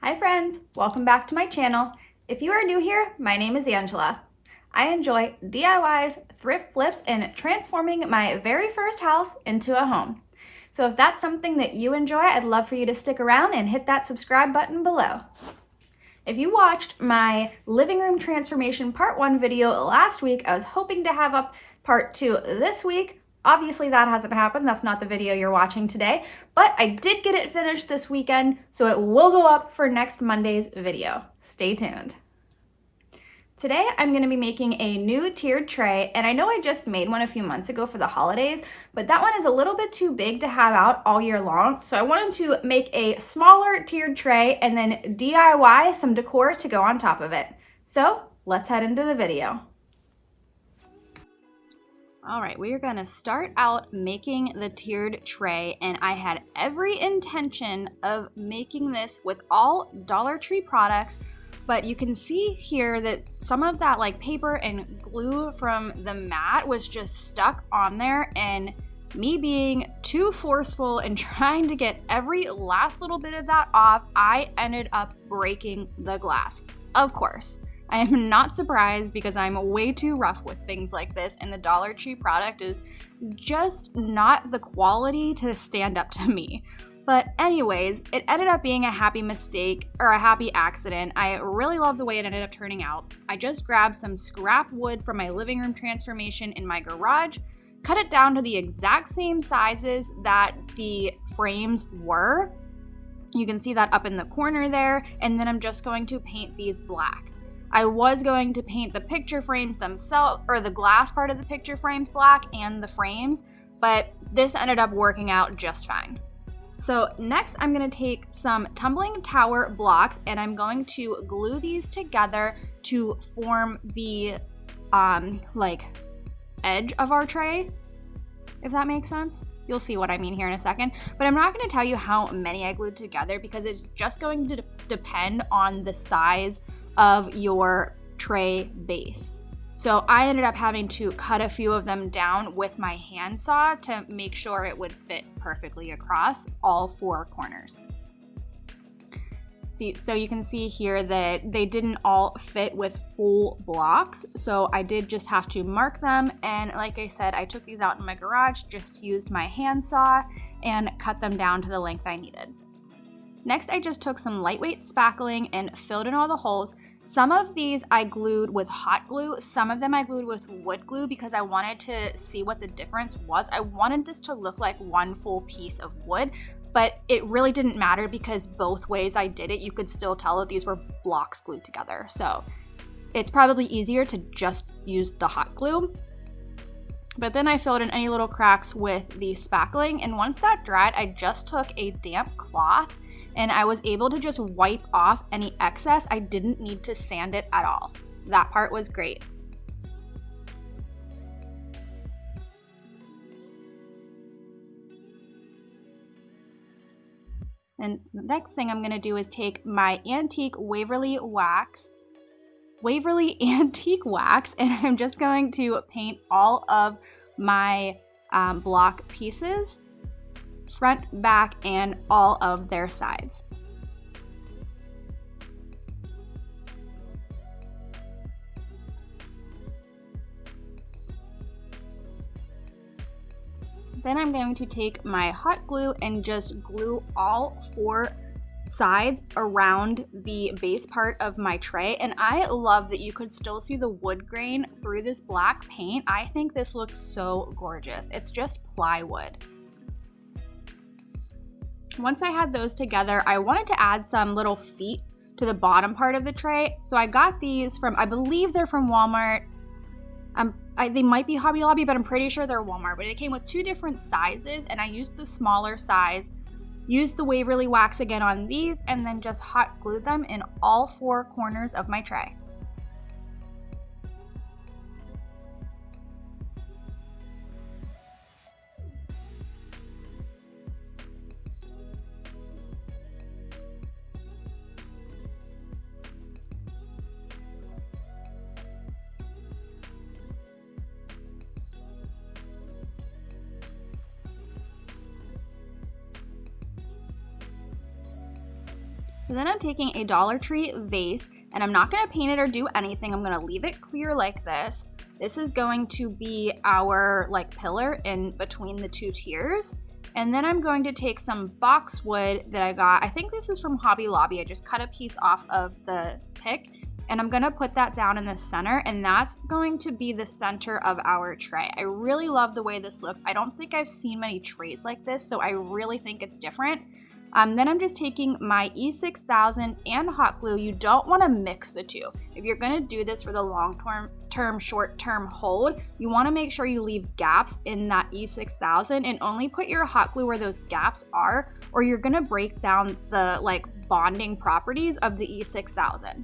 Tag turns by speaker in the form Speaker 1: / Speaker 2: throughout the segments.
Speaker 1: Hi friends, welcome back to my channel. If you are new here, my name is Angela. I enjoy DIYs, thrift flips, and transforming my very first house into a home. So if that's something that you enjoy, I'd love for you to stick around and hit that subscribe button below. If you watched my living room transformation part 1 video last week, I was hoping to have up part 2 this week. Obviously that hasn't happened, that's not the video you're watching today, but I did get it finished this weekend, so it will go up for next Monday's video. Stay tuned. Today I'm going to be making a new tiered tray, and I know I just made one a few months ago for the holidays, but that one is a little bit too big to have out all year long, so I wanted to make a smaller tiered tray and then DIY some decor to go on top of it. So let's head into the video. All right, we are going to start out making the tiered tray, and I had every intention of making this with all Dollar Tree products, but you can see here that some of that like paper and glue from the mat was just stuck on there, and me being too forceful and trying to get every last little bit of that off, I ended up breaking the glass. Of course. I am not surprised because I'm way too rough with things like this, and the Dollar Tree product is just not the quality to stand up to me. But anyways, it ended up being a happy mistake, or a happy accident. I really love the way it ended up turning out. I just grabbed some scrap wood from my living room transformation in my garage, cut it down to the exact same sizes that the frames were. You can see that up in the corner there, and then I'm just going to paint these black. I was going to paint the picture frames themselves, or the glass part of the picture frames black and the frames, but this ended up working out just fine. So next I'm going to take some tumbling tower blocks and I'm going to glue these together to form the like edge of our tray, if that makes sense. You'll see what I mean here in a second, but I'm not going to tell you how many I glued together because it's just going to depend on the size of your tray base. So I ended up having to cut a few of them down with my handsaw to make sure it would fit perfectly across all 4 corners. So you can see here that they didn't all fit with full blocks, so I did just have to mark them, and like I said, I took these out in my garage, just used my handsaw and cut them down to the length I needed. Next, I just took some lightweight spackling and filled in all the holes. Some of these I glued with hot glue, some of them I glued with wood glue because I wanted to see what the difference was. I wanted this to look like one full piece of wood, but it really didn't matter because both ways I did it, you could still tell that these were blocks glued together. So it's probably easier to just use the hot glue. But then I filled in any little cracks with the spackling, and once that dried, I just took a damp cloth and I was able to just wipe off any excess. I didn't need to sand it at all. That part was great. And the next thing I'm gonna do is take my antique Waverly Antique Wax, and I'm just going to paint all of my block pieces, front, back, and all of their sides. Then I'm going to take my hot glue and just glue all 4 sides around the base part of my tray, and I love that you could still see the wood grain through this black paint. I think this looks so gorgeous. It's just plywood. Once I had those together, I wanted to add some little feet to the bottom part of the tray. So I got these from, I believe they're from Walmart. They might be Hobby Lobby, but I'm pretty sure they're Walmart. But they came with 2 different sizes, and I used the smaller size, used the Waverly wax again on these, and then just hot glued them in all 4 corners of my tray. So then I'm taking a Dollar Tree vase, and I'm not gonna paint it or do anything. I'm gonna leave it clear like this. This is going to be our like pillar in between the two tiers. And then I'm going to take some boxwood that I got. I think this is from Hobby Lobby. I just cut a piece off of the pick, and I'm gonna put that down in the center, and that's going to be the center of our tray. I really love the way this looks. I don't think I've seen many trays like this, so I really think it's different. Then I'm just taking my E6000 and hot glue. You don't want to mix the two. If you're going to do this for the long-term, short-term hold, you want to make sure you leave gaps in that E6000 and only put your hot glue where those gaps are, or you're going to break down the like bonding properties of the E6000.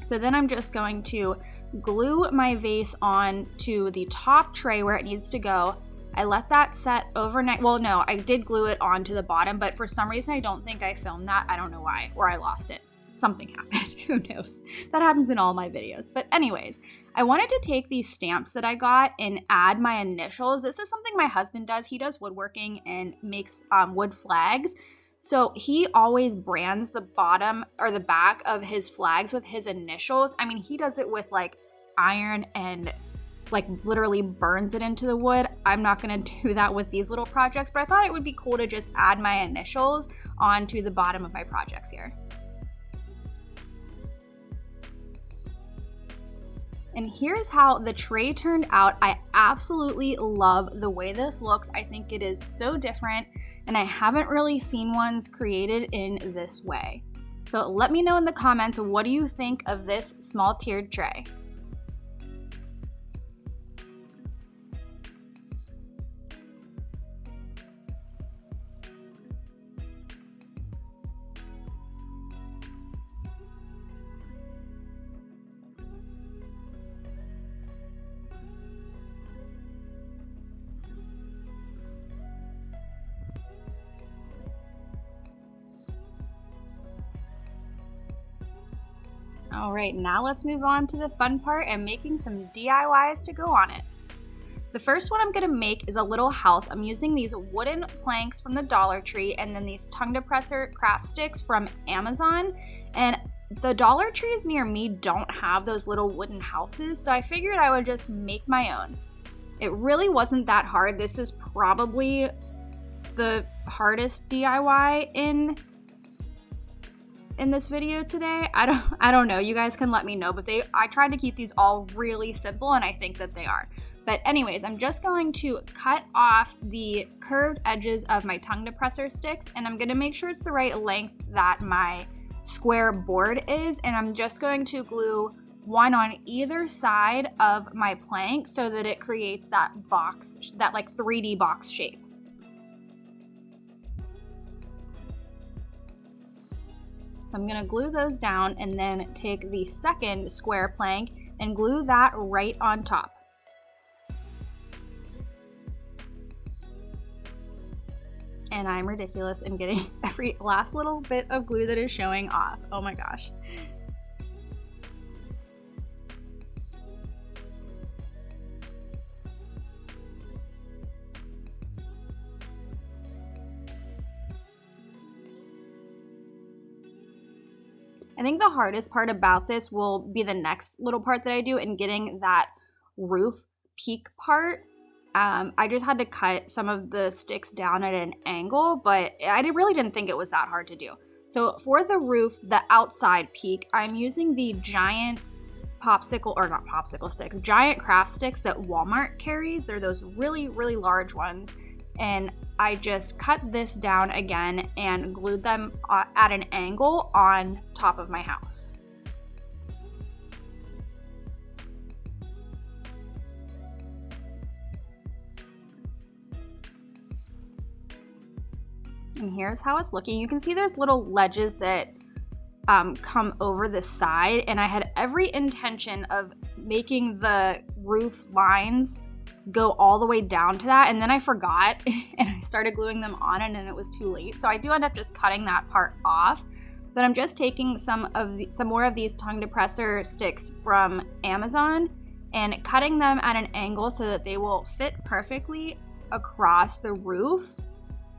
Speaker 1: So then I'm just going to glue my vase on to the top tray where it needs to go. I let that set overnight. Well, no, I did glue it onto the bottom, but for some reason I don't think I filmed that. I don't know why, or I lost it. Something happened, who knows? That happens in all my videos. But anyways, I wanted to take these stamps that I got and add my initials. This is something my husband does. He does woodworking and makes wood flags. So he always brands the bottom or the back of his flags with his initials. I mean, he does it with like iron and like literally burns it into the wood. I'm not gonna do that with these little projects, but I thought it would be cool to just add my initials onto the bottom of my projects here. And here's how the tray turned out. I absolutely love the way this looks. I think it is so different, and I haven't really seen ones created in this way. So let me know in the comments, what do you think of this small tiered tray? All right, now let's move on to the fun part and making some DIYs to go on it. The first one I'm gonna make is a little house. I'm using these wooden planks from the Dollar Tree and then these tongue depressor craft sticks from Amazon. And the Dollar Trees near me don't have those little wooden houses, so I figured I would just make my own. It really wasn't that hard. This is probably the hardest DIY in this video today. I don't know, you guys can let me know, but I tried to keep these all really simple, and I think that they are. But anyways, I'm just going to cut off the curved edges of my tongue depressor sticks, and I'm gonna make sure it's the right length that my square board is, and I'm just going to glue one on either side of my plank so that it creates that box, that like 3D box shape. I'm gonna glue those down and then take the second square plank and glue that right on top. And I'm ridiculous in getting every last little bit of glue that is showing off. Oh my gosh. I think the hardest part about this will be the next little part that I do in getting that roof peak part. I just had to cut some of the sticks down at an angle, but I really didn't think it was that hard to do. So for the roof, the outside peak, I'm using the giant giant craft sticks that Walmart carries. They're those really, really large ones. And I just cut this down again and glued them at an angle on top of my house. And here's how it's looking. You can see there's little ledges that come over the side, and I had every intention of making the roof lines go all the way down to that, and then I forgot and I started gluing them on, and then it was too late. So I do end up just cutting that part off. But I'm just taking some more of these tongue depressor sticks from Amazon and cutting them at an angle so that they will fit perfectly across the roof.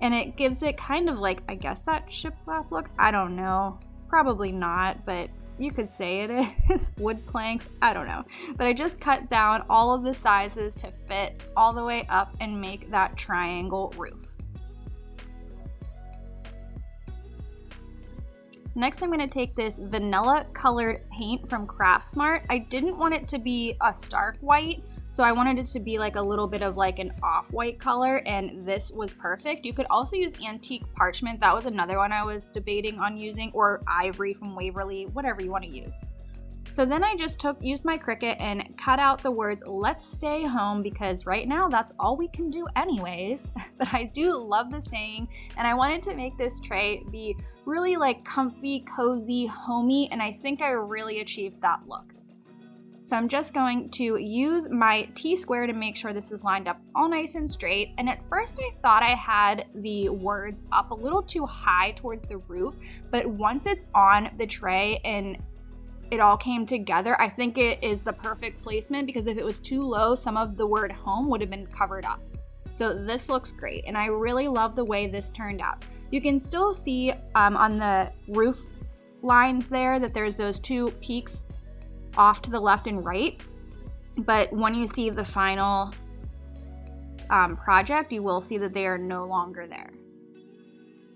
Speaker 1: and it gives it kind of like, I guess, that shiplap look. I don't know, probably not, but you could say it is. Wood planks, I don't know. But I just cut down all of the sizes to fit all the way up and make that triangle roof. Next, I'm going to take this vanilla colored paint from Craftsmart. I didn't want it to be a stark white, so I wanted it to be like a little bit of like an off-white color, and this was perfect. You could also use antique parchment. That was another one I was debating on using, or ivory from Waverly, whatever you want to use. So then I just used my Cricut and cut out the words "Let's stay home," because right now that's all we can do anyways. But I do love the saying, and I wanted to make this tray be really like comfy, cozy, homey, and I think I really achieved that look. So I'm just going to use my T-square to make sure this is lined up all nice and straight. And at first I thought I had the words up a little too high towards the roof, but once it's on the tray and it all came together, I think it is the perfect placement, because if it was too low, some of the word home would have been covered up. So this looks great, and I really love the way this turned out. You can still see on the roof lines there that there's those two peaks off to the left and right, but when you see the final project, you will see that they are no longer there.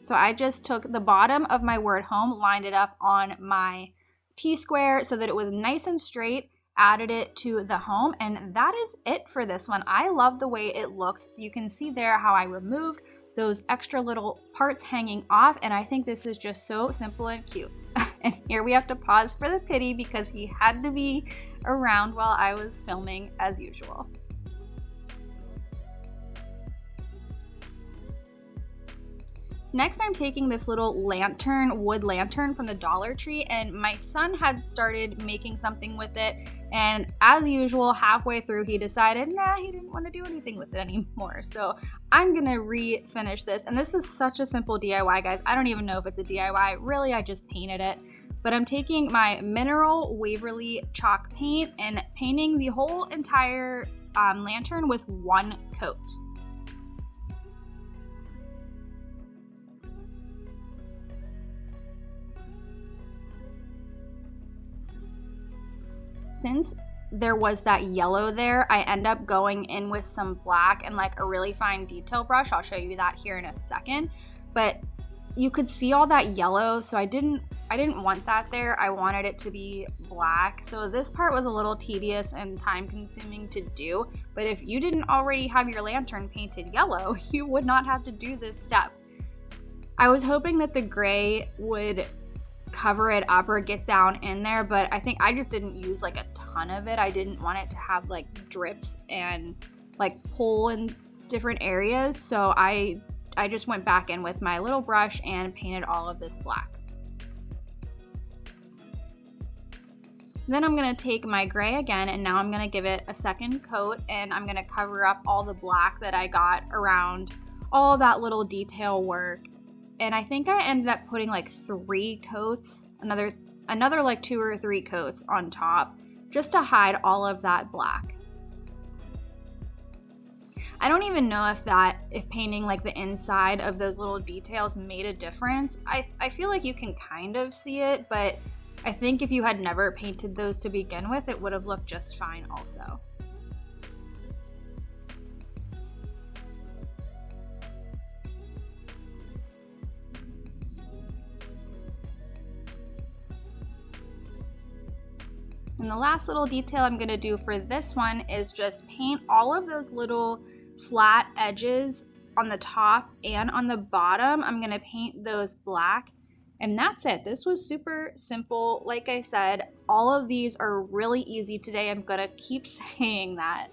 Speaker 1: So I just took the bottom of my word home, lined it up on my T-square so that it was nice and straight, added it to the home, and that is it for this one. I love the way it looks. You can see there how I removed those extra little parts hanging off, and I think this is just so simple and cute. And here we have to pause for the pity because he had to be around while I was filming as usual. Next, I'm taking this little lantern, wood lantern from the Dollar Tree, and my son had started making something with it, and as usual, halfway through he decided, nah, he didn't want to do anything with it anymore. So I'm gonna refinish this, and this is such a simple DIY, guys. I don't even know if it's a DIY. Really, I just painted it. But I'm taking my mineral Waverly Chalk paint and painting the whole entire lantern with one coat. Since there was that yellow there, I end up going in with some black and like a really fine detail brush. I'll show you that here in a second. But you could see all that yellow, so I didn't want that there. I wanted it to be black. So this part was a little tedious and time consuming to do, but if you didn't already have your lantern painted yellow, you would not have to do this step. I was hoping that the gray would cover it up or get down in there, but I think I just didn't use like a ton of it. I didn't want it to have like drips and like pull in different areas, so I just went back in with my little brush and painted all of this black. Then I'm gonna take my gray again, and now I'm gonna give it a second coat, and I'm gonna cover up all the black that I got around all that little detail work. And I think I ended up putting like 3 coats, another like 2 or 3 coats on top, just to hide all of that black. I don't even know if painting like the inside of those little details made a difference. I feel like you can kind of see it, but I think if you had never painted those to begin with, it would have looked just fine also. And the last little detail I'm going to do for this one is just paint all of those little flat edges on the top and on the bottom. I'm going to paint those black, and that's it. This was super simple. Like I said, all of these are really easy today. I'm going to keep saying that.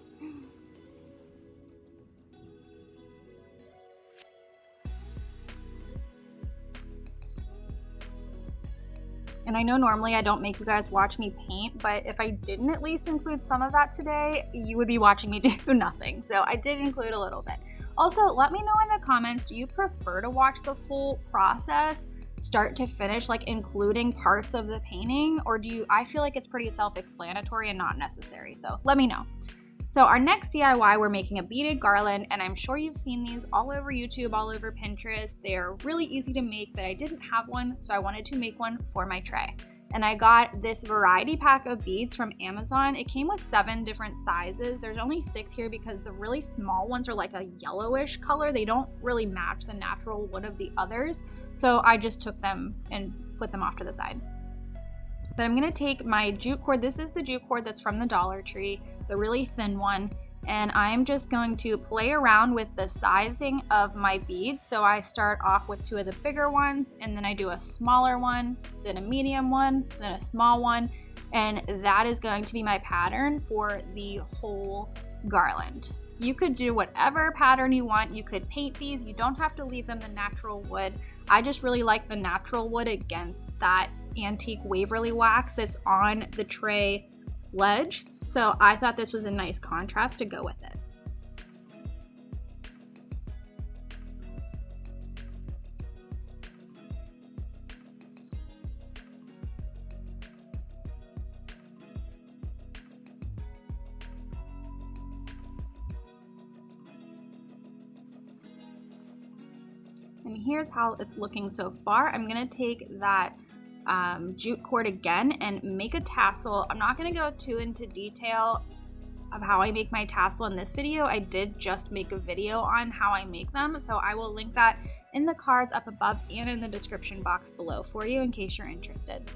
Speaker 1: And I know normally I don't make you guys watch me paint, but if I didn't at least include some of that today, you would be watching me do nothing. So I did include a little bit. Also, let me know in the comments, do you prefer to watch the full process, start to finish, like including parts of the painting? Or I feel like it's pretty self-explanatory and not necessary, so let me know. So our next DIY, we're making a beaded garland, and I'm sure you've seen these all over YouTube, all over Pinterest. They're really easy to make, but I didn't have one, so I wanted to make one for my tray. And I got this variety pack of beads from Amazon. It came with 7 different sizes. There's only 6 here because the really small ones are like a yellowish color. They don't really match the natural wood of the others. So I just took them and put them off to the side. But I'm gonna take my jute cord. This is the jute cord that's from the Dollar Tree, the really thin one. And I'm just going to play around with the sizing of my beads. So I start off with 2 of the bigger ones, and then I do a smaller one, then a medium one, then a small one. And that is going to be my pattern for the whole garland. You could do whatever pattern you want. You could paint these. You don't have to leave them the natural wood. I just really like the natural wood against that antique Waverly wax that's on the tray ledge. So I thought this was a nice contrast to go with it. And here's how it's looking so far. I'm gonna take that jute cord again and make a tassel. I'm not gonna go too into detail of how I make my tassel in this video. I did just make a video on how I make them, so I will link that in the cards up above and in the description box below for you in case you're interested.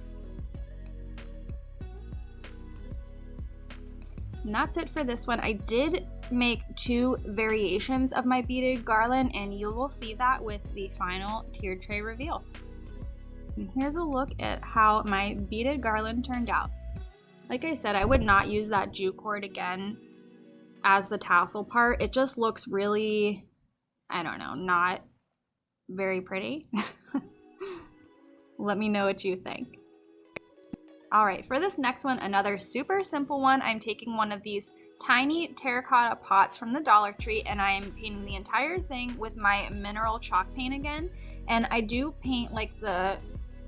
Speaker 1: And that's it for this one. I did make 2 variations of my beaded garland, and you will see that with the final tiered tray reveal. And here's a look at how my beaded garland turned out. Like I said, I would not use that jute cord again as the tassel part. It just looks really, I don't know, not very pretty. Let me know what you think. All right, for this next one, another super simple one. I'm taking one of these tiny terracotta pots from the Dollar Tree, and I am painting the entire thing with my mineral chalk paint again. And I do paint like the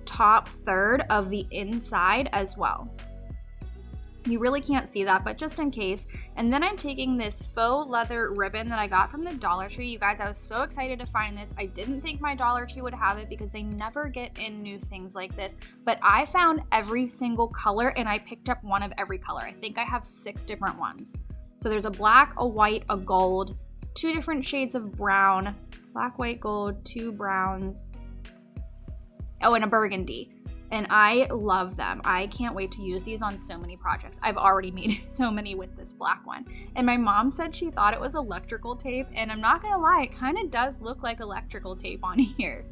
Speaker 1: top third of the inside as well. You really can't see that, but just in case. And then I'm taking this faux leather ribbon that I got from the Dollar Tree. You guys, I was so excited to find this. I didn't think my Dollar Tree would have it because they never get in new things like this, but I found every single color and I picked up one of every color. I think I have 6 different ones. So there's a black, a white, a gold, 2 different shades of brown, black, white, gold, 2 browns, oh, and a burgundy. And I love them. I can't wait to use these on so many projects. I've already made so many with this black one. And my mom said she thought it was electrical tape, and I'm not gonna lie, it kind of does look like electrical tape on here.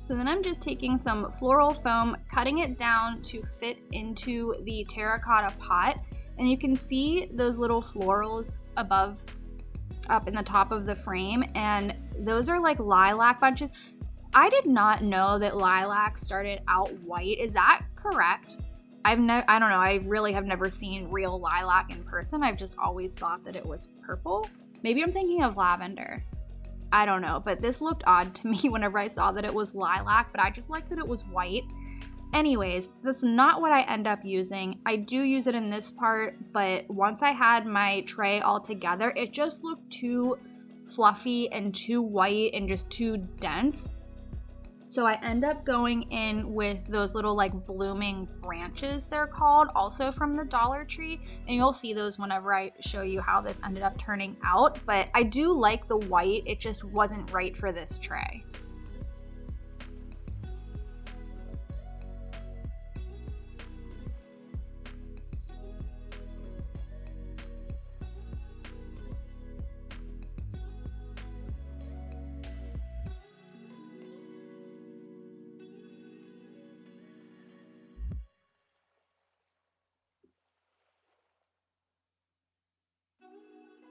Speaker 1: So then I'm just taking some floral foam, cutting it down to fit into the terracotta pot. And you can see those little florals above, up in the top of the frame. And those are like lilac bunches. I did not know that lilac started out white. Is that correct? I don't know. I really have never seen real lilac in person. I've just always thought that it was purple. Maybe I'm thinking of lavender. I don't know, but this looked odd to me whenever I saw that it was lilac, but I just liked that it was white. Anyways, that's not what I end up using. I do use it in this part, but once I had my tray all together, it just looked too fluffy and too white and just too dense. So I end up going in with those little like blooming branches, they're called, also from the Dollar Tree. And you'll see those whenever I show you how this ended up turning out. But I do like the white, it just wasn't right for this tray.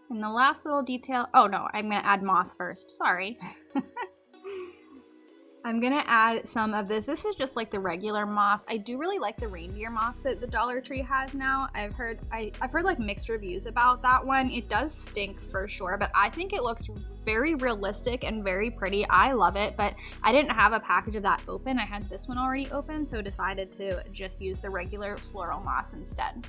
Speaker 1: And the last little detail, oh no, I'm gonna add moss first, sorry. I'm gonna add some of this. This is just like the regular moss. I do really like the reindeer moss that the Dollar Tree has now. I've heard like mixed reviews about that one. It does stink for sure, but I think it looks very realistic and very pretty. I love it, but I didn't have a package of that open. I had this one already open, so decided to just use the regular floral moss instead.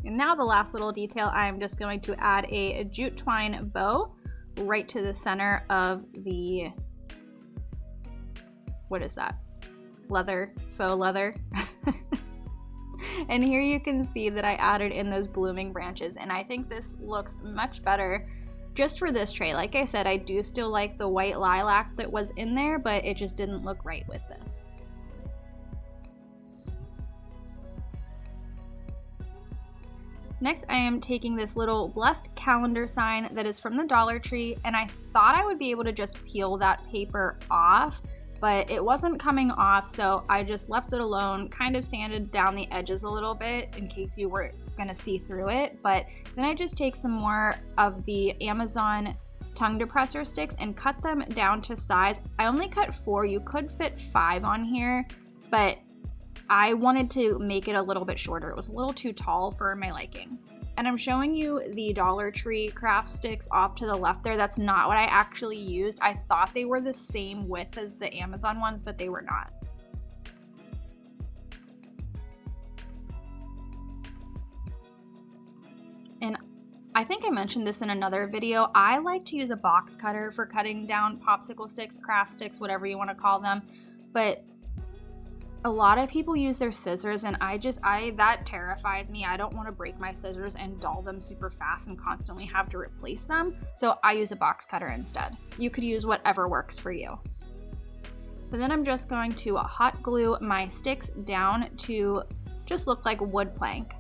Speaker 1: And now the last little detail, I'm just going to add a jute twine bow right to the center of the, what is that? Leather, faux leather. And here you can see that I added in those blooming branches, and I think this looks much better just for this tray. Like I said, I do still like the white lilac that was in there, but it just didn't look right with this. Next, I am taking this little blessed calendar sign that is from the Dollar Tree, and I thought I would be able to just peel that paper off, but it wasn't coming off, so I just left it alone, kind of sanded down the edges a little bit in case you were gonna see through it. But then I just take some more of the Amazon tongue depressor sticks and cut them down to size. I only cut 4, you could fit 5 on here, but I wanted to make it a little bit shorter. It was a little too tall for my liking. And I'm showing you the Dollar Tree craft sticks off to the left there. That's not what I actually used. I thought they were the same width as the Amazon ones, but they were not. And I think I mentioned this in another video. I like to use a box cutter for cutting down popsicle sticks, craft sticks, whatever you want to call them. But a lot of people use their scissors, and that terrifies me. I don't want to break my scissors and dull them super fast and constantly have to replace them. So I use a box cutter instead. You could use whatever works for you. So then I'm just going to hot glue my sticks down to just look like wood plank.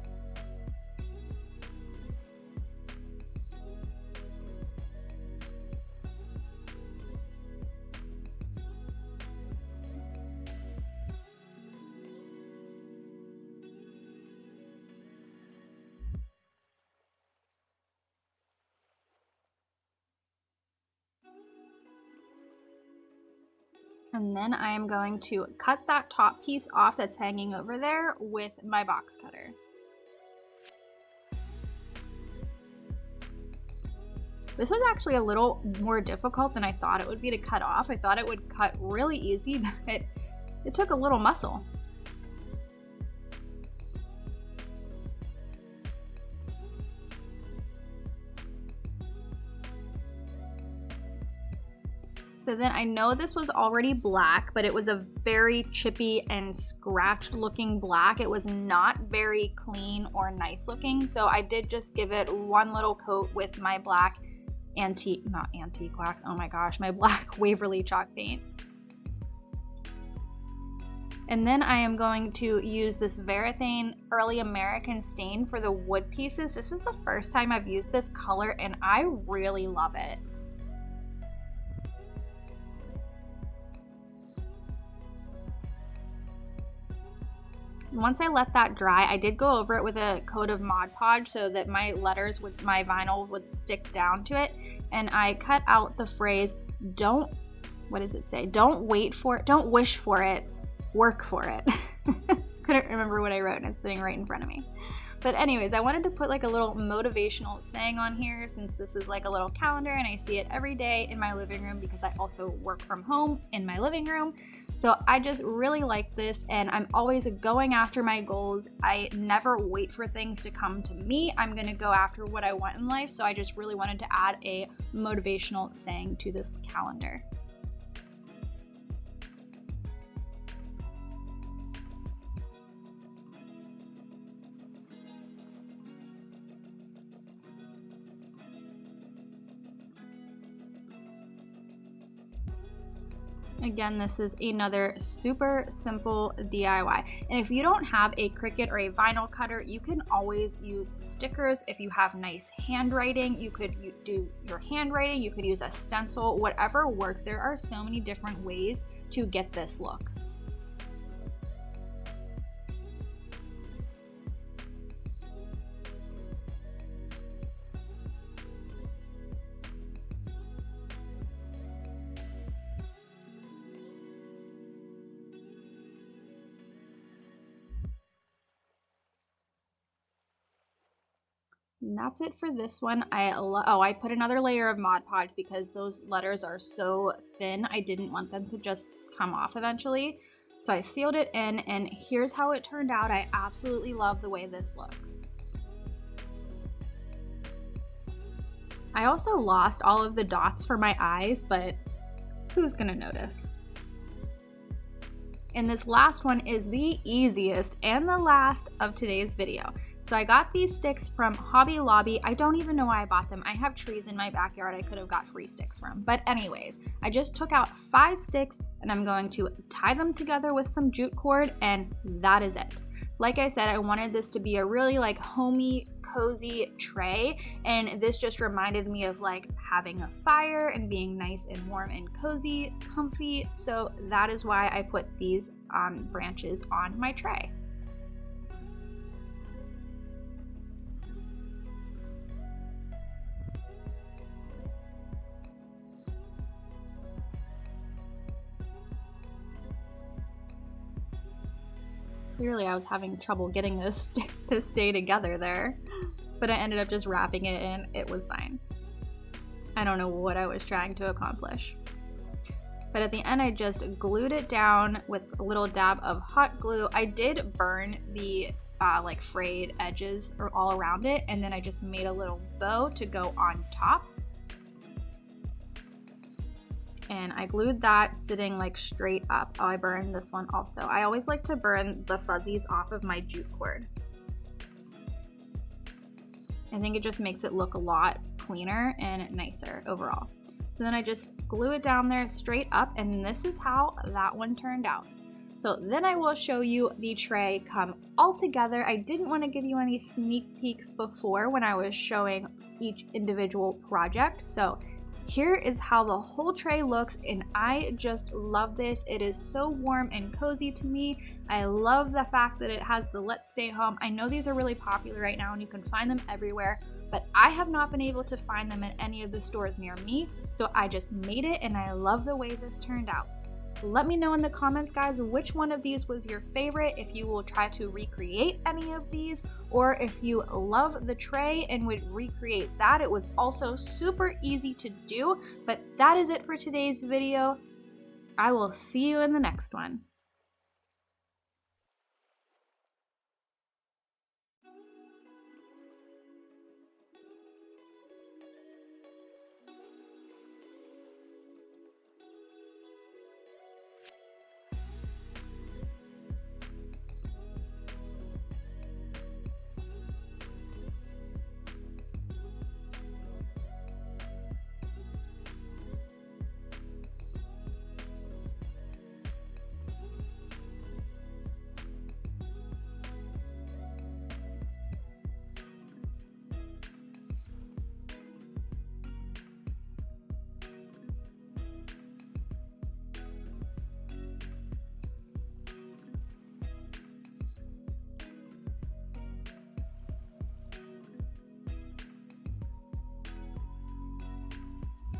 Speaker 1: And then I am going to cut that top piece off that's hanging over there with my box cutter. This was actually a little more difficult than I thought it would be to cut off. I thought it would cut really easy, but it took a little muscle. So then I know this was already black, but it was a very chippy and scratched looking black. It was not very clean or nice looking. So I did just give it one little coat with my black not antique wax, oh my gosh, my black Waverly Chalk paint. And then I am going to use this Varathane Early American stain for the wood pieces. This is the first time I've used this color and I really love it. Once I let that dry, I did go over it with a coat of Mod Podge so that my letters with my vinyl would stick down to it. And I cut out the phrase, what does it say? Don't wait for it, don't wish for it, work for it. Couldn't remember what I wrote and it's sitting right in front of me. But anyways, I wanted to put like a little motivational saying on here since this is like a little calendar and I see it every day in my living room because I also work from home in my living room. So I just really like this and I'm always going after my goals. I never wait for things to come to me. I'm gonna go after what I want in life. So I just really wanted to add a motivational saying to this calendar. Again, this is another super simple DIY. And if you don't have a Cricut or a vinyl cutter, you can always use stickers. If you have nice handwriting, you could do your handwriting, you could use a stencil, whatever works. There are so many different ways to get this look. And that's it for this one. I put another layer of Mod Podge because those letters are so thin. I didn't want them to just come off eventually. So I sealed it in, and here's how it turned out. I absolutely love the way this looks. I also lost all of the dots for my eyes, but who's gonna notice? And this last one is the easiest and the last of today's video. So I got these sticks from Hobby Lobby. I don't even know why I bought them. I have trees in my backyard I could have got free sticks from. But anyways, I just took out 5 sticks and I'm going to tie them together with some jute cord, and that is it. Like I said, I wanted this to be a really like homey, cozy tray, and this just reminded me of like having a fire and being nice and warm and cozy, comfy. So that is why I put these branches on my tray. Clearly I was having trouble getting this to stay together there, but I ended up just wrapping it in. It was fine. I don't know what I was trying to accomplish. But at the end I just glued it down with a little dab of hot glue. I did burn the like frayed edges all around it, and then I just made a little bow to go on top. And I glued that sitting like straight up. Oh, I burned this one also. I always like to burn the fuzzies off of my jute cord. I think it just makes it look a lot cleaner and nicer overall. So then I just glue it down there straight up, and this is how that one turned out. So then I will show you the tray come all together. I didn't want to give you any sneak peeks before when I was showing each individual project. So here is how the whole tray looks, and I just love this. It is so warm and cozy to me. I love the fact that it has the Let's Stay Home. I know these are really popular right now and you can find them everywhere, but I have not been able to find them at any of the stores near me. So I just made it, and I love the way this turned out. Let me know in the comments, guys, which one of these was your favorite, if you will try to recreate any of these, or if you love the tray and would recreate that. It was also super easy to do, but that is it for today's video. I will see you in the next one.